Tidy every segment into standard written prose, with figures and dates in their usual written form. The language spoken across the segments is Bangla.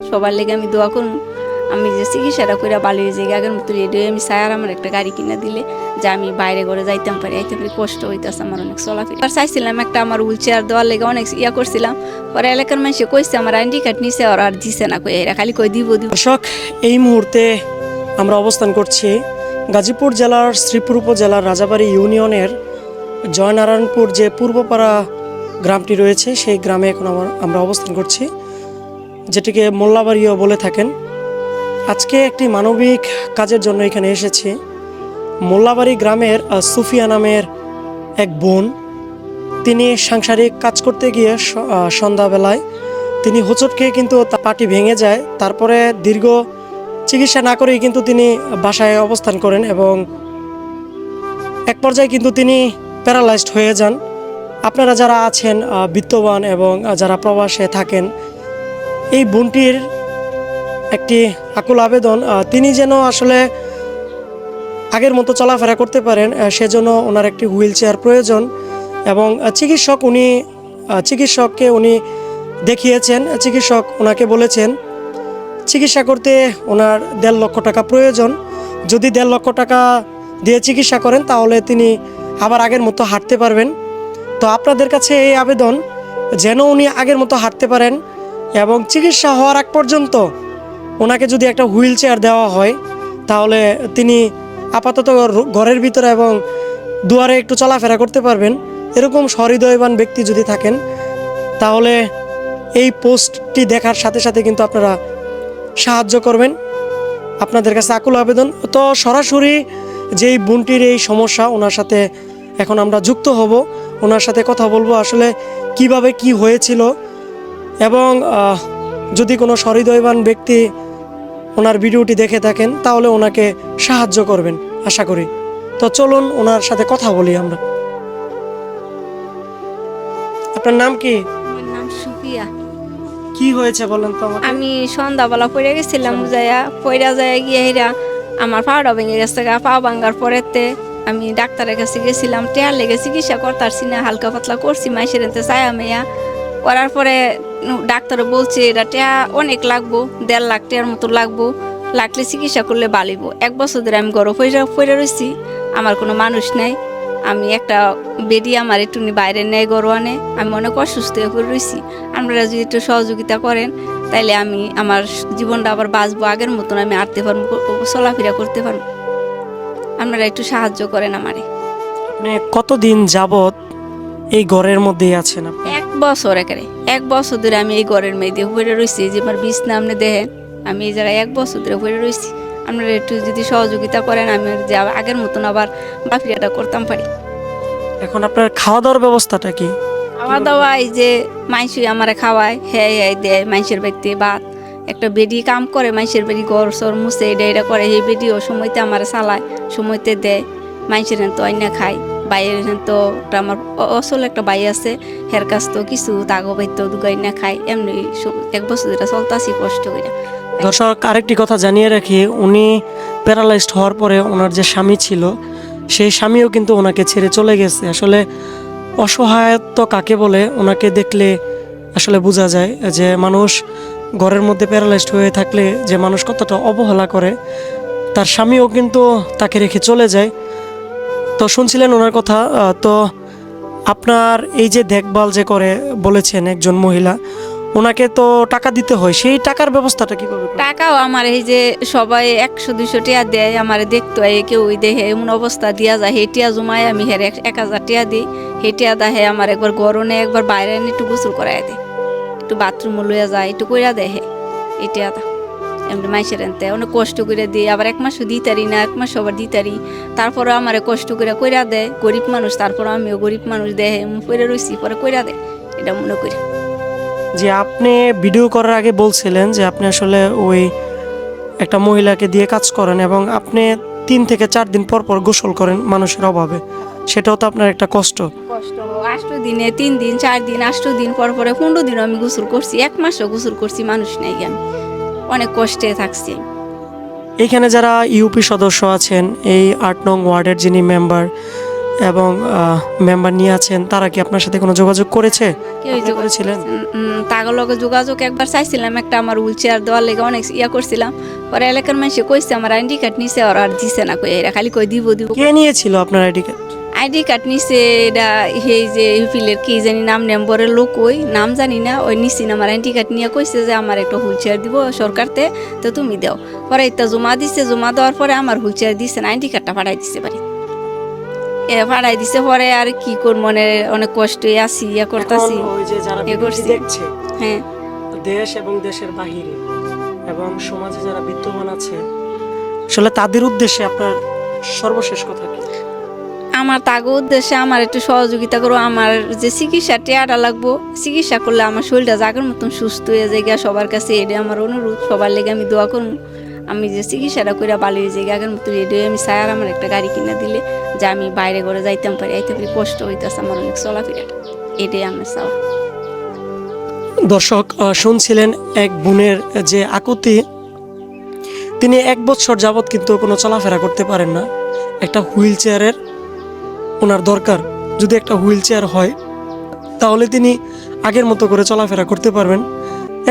সবার লেগে আমি দোয়া করবো আমি যে চিকিৎসাটা করে ভালো হয়ে যাই আগের মতো রেডিও আমি চাই আর আমার একটা গাড়ি কিনে দিলে যে আমি বাইরে করে যাইতাম পারি আইতে পারি কষ্ট হইতেছে আমার অনেক চলাফেরা আর চাইছিলাম একটা আমার হুইল চেয়ার দেওয়ার লেগে অনেক ইয়া করছিলাম পরে এলাকার মানুষে কইছে আমার আইডি কার্ড নিছে আর দিছে না কই এরা খালি কই দিব দিব। দর্শক, এই মুহূর্তে আমরা অবস্থান করছি গাজীপুর জেলার শ্রীপুর উপজেলার রাজাবাড়ী ইউনিয়নের জয়নারায়ণপুর যে পূর্বপাড়া গ্রামটি রয়েছে সেই গ্রামে এখন আমরা অবস্থান করছি, যেটিকে মোল্লাবাড়িও বলে থাকেন। আজকে একটি মানবিক কাজের জন্য এখানে এসেছি। মোল্লাবাড়ি গ্রামের সুফিয়া নামের এক বোন, তিনি সাংসারিক কাজ করতে গিয়ে সন্ধ্যাবেলায় তিনি হোঁচট খেয়ে কিন্তু তার পাটি ভেঙে যায়। তারপরে দীর্ঘ চিকিৎসা না করেই কিন্তু তিনি বাসায় অবস্থান করেন এবং এক পর্যায়ে কিন্তু তিনি প্যারালাইজড হয়ে যান। আপনারা যারা আছেন বিত্তবান এবং যারা প্রবাসে থাকেন, এই বোনটির একটি আকুল আবেদন, তিনি যেন আসলে আগের মতো চলাফেরা করতে পারেন, সেজন্য ওনার একটি হুইল চেয়ার প্রয়োজন এবং চিকিৎসককে উনি দেখিয়েছেন। চিকিৎসক ওনাকে বলেছেন চিকিৎসা করতে ওনার 1.5 লক্ষ টাকা প্রয়োজন। যদি 1.5 লক্ষ টাকা দিয়ে চিকিৎসা করেন তাহলে তিনি আবার আগের মতো হাঁটতে পারবেন। তো আপনাদের কাছে এই আবেদন যেন উনি আগের মতো হাঁটতে পারেন এবং চিকিৎসা হওয়ার আগ পর্যন্ত ওনাকে যদি একটা হুইল চেয়ার দেওয়া হয় তাহলে তিনি আপাতত ঘরের ভিতরে এবং দুয়ারে একটু চলাফেরা করতে পারবেন। এরকম সহৃদয়বান ব্যক্তি যদি থাকেন তাহলে এই পোস্টটি দেখার সাথে সাথে কিন্তু আপনারা সাহায্য করবেন। আপনাদের কাছে আকুল আবেদন। তো সরাসরি যেই বোনটির এই সমস্যা, ওনার সাথে এখন আমরা যুক্ত হব, ওনার সাথে কথা বলবো আসলে কিভাবে কি হয়েছিল এবং যদি কোনো সহৃদয়বান ব্যক্তি ওনার ভিডিওটি দেখে থাকেন তাহলে ওনাকে সাহায্য করবেন আশা করি। তো চলুন ওনার সাথে কথা বলি আমরা। আপনার নাম কি? আমার নাম সুফিয়া। কি হয়েছে বলেন তো আমাকে। আমি সন্ধ্যাবেলা পড়ে গেছিলাম পড়া যায় গিয়ে হেরা আমার পাওটা ভেঙে গেছে পা ভাঙ্গার পরেতে আমি ডাক্তারের কাছে গেছিলাম টেয়ার লেগে চিকিৎসা করতারছি না, হালকা পাতলা করছি মাইসের এতে চায়া মেয়া করার পরে ডাক্তারও বলছে এটা টেয়া অনেক লাগবো, 1.5 লাখ টেয়ার মতো লাগলে চিকিৎসা করলে বালিব। 1 বছর ধরে আমি গরম পড়ে রয়েছি, আমার কোনো মানুষ নাই, আমি একটা বেডি আমার একটু বাইরে নেই গরোয়ানে, আমি অনেক অসুস্থ হয়ে পড়ে রয়েছি। আপনারা যদি একটু সহযোগিতা করেন তাইলে আমি আমার জীবনটা আবার বাঁচবো, আগের মতন আমি হাঁটতে পারবো, চলাফেরা করতে পারবো। আপনারা একটু সাহায্য করেন আমারে। আপনি কতদিন যাবত এই ঘরের মধ্যেই আছেন আপনি? 1 বছর একেবারে 1 বছর ধরে আমি এই ঘরের মেয়েদের পড়ে রয়েছি, যে আমার বিছনা আপনি দেখেন আমি এই জায়গায় 1 বছর ধরে পড়ে রয়েছি। আপনারা একটু যদি সহযোগিতা করেন আমি যে আগের মতন আবার বাফিয়াটা করতাম পারি। এখন আপনার খাওয়া দাওয়ার ব্যবস্থাটা কি? খাওয়া দাওয়া এই যে মাইসি আমারে খাওয়ায়, হ্যাঁ দেয় মাইসের বাড়িতে ভাত, একটা বেডি কাম করে মাইসের বাড়ি ঘর সর মুছে এটা করে, সেই বেডিও সময়তে আমার চালায়, সময়তে দেয় মাইসের তো অন্য খায়। বাইরের তো আমার অসল একটা বাই আছে, হের কাছ তো কিছু তাগো বাইতো দুগাই না খায়, এমনি 1 বছর ধরে চলতাছি কষ্ট করে। দর্শক, আরেকটি কথা জানিয়ে রাখি, উনি প্যারালাইজড হওয়ার পরে ওনার যে স্বামী ছিল সেই স্বামীও কিন্তু ওনাকে ছেড়ে চলে গেছে। আসলে অসহায়ত্ব কাকে বলে ওনাকে দেখলে আসলে বোঝা যায় যে মানুষ ঘরের মধ্যে প্যারালাইজড হয়ে থাকলে যে মানুষ কতটা অবহেলা করে। তার স্বামীও কিন্তু তাকে রেখে চলে যায়। তো শুনছিলেন ওনার কথা। তো আপনার এই যে দেখভাল যে করে বলেছেন একজন মহিলা, ওনাকে তো টাকা দিতে হয়, সেই টাকার ব্যবস্থাটা কিভাবে করেন? টাকাও আমার এই যে সবাই 100-200 টাকা দেয়, আমার দেখতে হয় কেউ দেখে এমন অবস্থা দিয়া যায়, সেই টিয়া জমায় আমি হের 1000 টাকা দিই, সেই টিয়া দেয় আমার একবার গরনে একবার বাইরে এনে একটু গোসল করাই দেয়, একটু বাথরুম লইয়া যায়, একটু কইরা দেয় এই টিয়াটা এমনি মাইসের আনতে অনেক কষ্ট করে দিই। আবার 1 মাসও দিতারি না, 1 মাস আবার দিতারি, তারপরে আমার কষ্ট করে কইরা দেয়, গরিব মানুষ, তারপর আমিও গরিব মানুষ দেয় পরে রয়েছি পরে কইরা দেয়, এটা মনে করি। যে আপনি ভিডিও করার আগে বলছিলেন যে আপনি আসলে ওই একটা মহিলাকে দিয়ে কাজ করেন এবং আপনি 3 থেকে 4 দিন পর পর গোসল করেন মানুষের অভাবে, সেটাও তো আপনার একটা কষ্ট। 8 দিনে 3 দিন 4 দিন 8 দিন পর পরে 15 দিনও আমি গোসল করছি, 1 মাসও গোসল করছি, মানুষ নাই, আমি অনেক কষ্টে থাকছি। এইখানে যারা ইউপি সদস্য আছেন, এই 8 নং ওয়ার্ডের যিনি মেম্বার, এবং মেম্বার নিয়ে আছেন, তারা কি আপনার সাথে কোনো যোগাযোগ করেছে? কেউ আপনি করেছিলেন? তাগর লগে যোগাযোগ একবার চাইছিলাম, একটা আমার হুইল চেয়ার দেওয়ার লেগে অনেক ইয়া করছিলাম। পরে এলাকার মানুষে কইছে আমার আইডি কার্ড নিছে, আর দিছে না, কই এরা খালি কই দিব দিব। কে নিয়েছিল আপনার আইডি কার্ড? আইডি কার্ড নিছে এটা এই যে ইউপিলের কি জানি নাম নেম্বরের লোক, ওই নাম জানি না, ওই নিছি না আমার আইডি কার্ড নিয়ে কইছে যে আমার একটা হুইল চেয়ার দিব সরকারতে, তো তুমি দাও। পরে এটা জমা দিছে, জমা দেওয়ার পরে আমার হুইল চেয়ার দিছে না, আইডি কার্ডটা পাঠাই দিছে বাড়ি। ভাড়াই দিছে। পরে আর কি কর, মনে অনেক কষ্টে আছি, ইয়া করতেছি। এখন ওই যে যারা এ বিদেশি করছি। দেখছে, হ্যাঁ, দেশ এবং দেশের বাহিরে এবং সমাজে যারা বিদ্যমান আছে, আসলে তাদের উদ্দেশ্যে আপনার সর্বশেষ কথা কি? আমার তাগো উদ্দেশ্যে আমার একটু সহযোগিতা করো। আমার যে চিকিৎসা টেয়াটা লাগবো, চিকিৎসা করলে আমার শরীরটা জাগার মতন সুস্থ হয়ে যায় গিয়া, সবার কাছে এটা আমার অনুরোধ, সবার লেগে আমি দোয়া করবো। আমি যে চিকিৎসাটা করে ভালো হয়ে যাই আগের মতো, এটাই আমি চাই। আর আমার একটা গাড়ি কিনে দিলে যে আমি বাইরে করে যাইতাম পারি, আইতে পারি, কষ্ট হইতেছে আমার অনেক চলাফেরাটা, এটাই আমার চাওয়া। দর্শক, শুনছিলেন এক বোনের যে আকুতি। তিনি 1 বছর যাবৎ কিন্তু কোনো চলাফেরা করতে পারেন না। একটা হুইল চেয়ারের ওনার দরকার। যদি একটা হুইল চেয়ার হয় তাহলে তিনি আগের মতো করে চলাফেরা করতে পারবেন।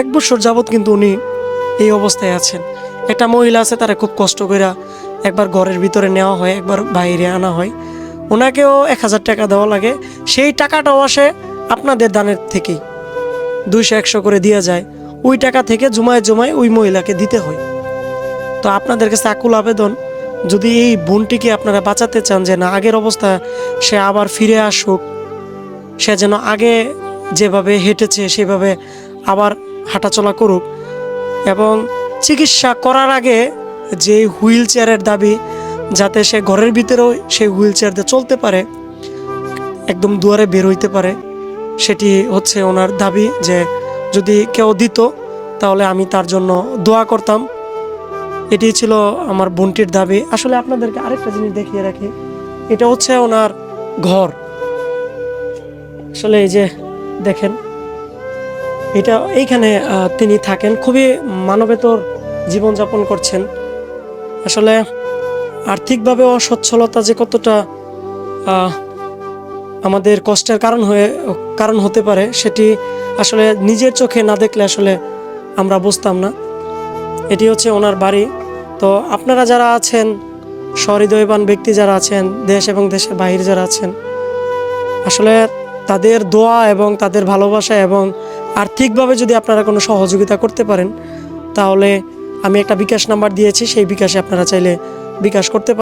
1 বছর যাবৎ কিন্তু উনি এই অবস্থায় আছেন। একটা মহিলা আছে, তারা খুব কষ্ট করে একবার ঘরের ভিতরে নেওয়া হয়, একবার বাইরে আনা হয়। ওনাকেও 1000 টাকা দেওয়া লাগে। সেই টাকাটাও আসে আপনাদের দানের থেকেই, 200-100 করে দেওয়া যায়। ওই টাকা থেকে জমায় জমায় ওই মহিলাকে দিতে হয়। তো আপনাদের কাছে আকুল আবেদন, যদি এই বোনটিকে আপনারা বাঁচাতে চান, যে না আগের অবস্থা সে আবার ফিরে আসুক, সে যেন আগে যেভাবে হেঁটেছে সেভাবে আবার হাঁটাচলা করুক, এবং চিকিৎসা করার আগে যে হুইল চেয়ারের দাবি, যাতে সে ঘরের ভিতরেও সেই হুইল চেয়ার দিয়ে চলতে পারে, একদম দুয়ারে বের হইতে পারে, সেটি হচ্ছে ওনার দাবি। যে যদি কেউ দিত তাহলে আমি তার জন্য দোয়া করতাম। এটি ছিল আমার বোনটির দাবি। আসলে আপনাদেরকে আরেকটা জিনিস দেখিয়ে রাখি, এটা হচ্ছে ওনার ঘর। আসলে এই যে দেখেন, এটা এইখানে তিনি থাকেন, খুবই মানবেতর জীবনযাপন করছেন। আসলে আর্থিকভাবে অসচ্ছলতা যে কতটা আমাদের কষ্টের কারণ হতে পারে, সেটি আসলে নিজের চোখে না দেখলে আসলে আমরা বুঝতাম না। এটি হচ্ছে ওনার বাড়ি। তো আপনারা যারা আছেন, সহৃদয়বান ব্যক্তি যারা আছেন, দেশ এবং দেশের বাইরে যারা আছেন, আসলে তাদের দোয়া এবং তাদের ভালোবাসা এবং আর্থিকভাবে যদি আপনারা কোনো সহযোগিতা করতে পারেন, তাহলে আমি একটা বিকাশ নাম্বার দিয়েছি, সেই বিকাশে আপনারা চাইলে বিকাশ করতে পারেন।